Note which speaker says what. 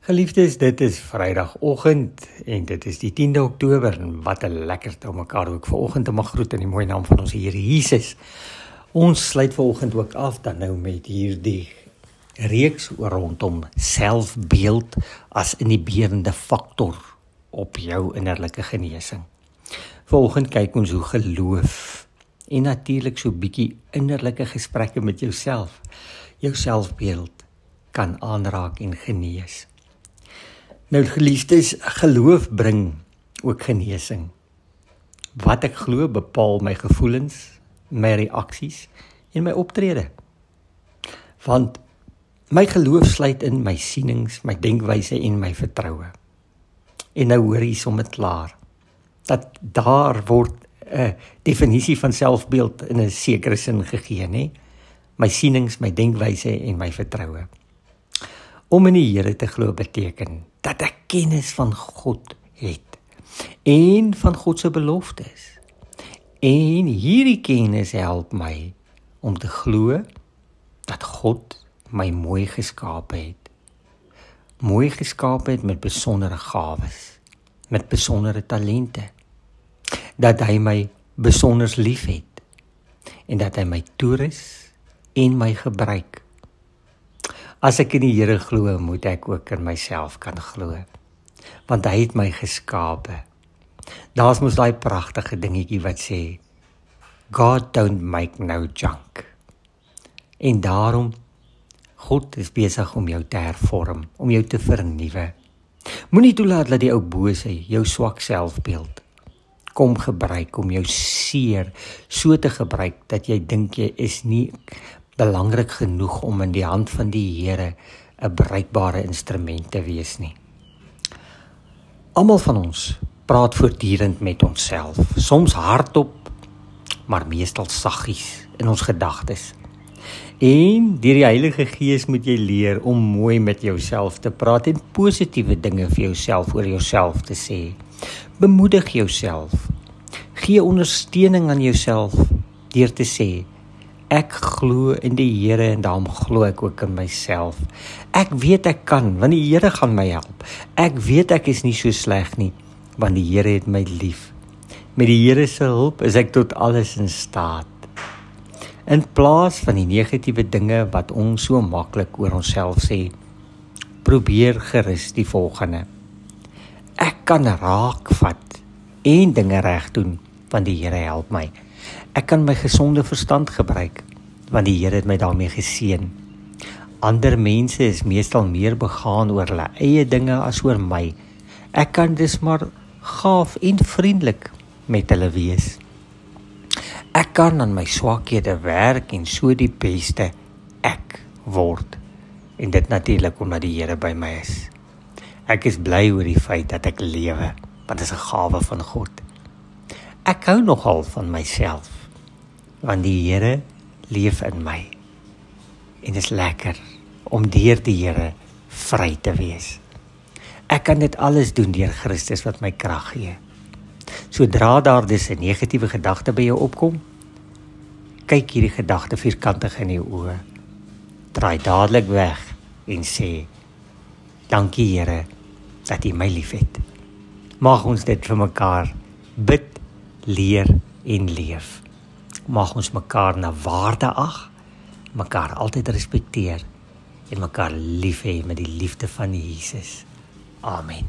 Speaker 1: Geliefdes, dit is Vrydagoggend en dit is die 10de Oktober en wat 'n lekkerte om mekaar ook vanoggend te mag groet in die mooi naam van ons Here Jesus. Ons sluit vanoggend ook af dan nou met hierdie reeks rondom selfbeeld as inhiberende faktor op jou innerlike genesing. Vanoggend kyk ons hoe geloof en natuurlik so bietjie innerlike gesprekke met jouself, jou selfbeeld kan aanraak en genees. Nou geliefdes, geloof bring ook genesing. Wat ek glo bepaal my gevoelens, my reaksies en my optrede. Want my geloof sluit in my sienings, my denkwyse en my vertroue. En nou hoor jy sommer klaar, dat daar word 'n definisie van selfbeeld in 'n sekere sin gegee, né? My sienings, my denkwyse en my vertroue. Om in die Here te glo beteken dat ek kennis van God het en van God se beloftes. En hierdie kennis help my om te glo dat God my mooi geskaap het. Mooi geskaap het met besondere gawes, met besondere talente. Dat hy my besonders lief het en dat hy my toerus en my gebruik. As ek in die Here glo, moet ek ook in myself kan glo, want hy het my geskape. Daar's mos daai pragtige dingetjie wat sê, God don't make no junk. En daarom, God is besig om jou te hervorm, om jou te vernuwe. Moenie toelaat dat die ou bose jou swak selfbeeld kom gebruik om jou seer so te gebruik dat jy dink jy is nie belangrik genoeg om in die hand van die Here 'n bruikbare instrument te wees nie. Almal van ons praat voortdurend met onsself, soms hardop, maar meestal saggies in ons gedagtes. En deur die Heilige Gees moet jy leer om mooi met jouself te praat en positiewe dinge vir jouself oor jouself te sê. Bemoedig jouself. Gee ondersteuning aan jouself deur te sê, ek glo in die Here en daarom glo ek ook in myself. Ek weet ek kan, want die Here gaan my help. Ek weet ek is nie so sleg nie, want die Here het my lief. Met die Here se hulp is ek tot alles in staat. In plaas van die negatiewe dinge wat ons so maklik oor onsself sê, probeer gerus die volgende. Ek kan raakvat en dinge reg doen, want die Here help my. Ek kan my gesonde verstand gebruik, want die Here het my daarmee geseën. Ander mense is meestal meer begaan oor hulle eie dinge as oor my. Ek kan dus maar gaaf en vriendelik met hulle wees. Ek kan aan my swakhede werk en so die beste ek word. En dit natuurlik omdat die Here by my is. Ek is bly oor die feit dat ek lewe, want dit is 'n gawe van God. Ek hou nogal van myself, want die Here leef in my. En dit is lekker om deur die Here vry te wees. Ek kan dit alles doen deur Christus wat my krag gee. Sodra daar dus 'n negatiewe gedagte by jou opkom, kyk hierdie gedagte vierkantig in die oë. Draai dadelik weg en sê, dankie Here dat U my liefhet. Mag ons dit vir mekaar bid, leer en leef. Mag ons mekaar na waarde ag, mekaar altyd respekteer en mekaar lief hê met die liefde van Jesus. Amen.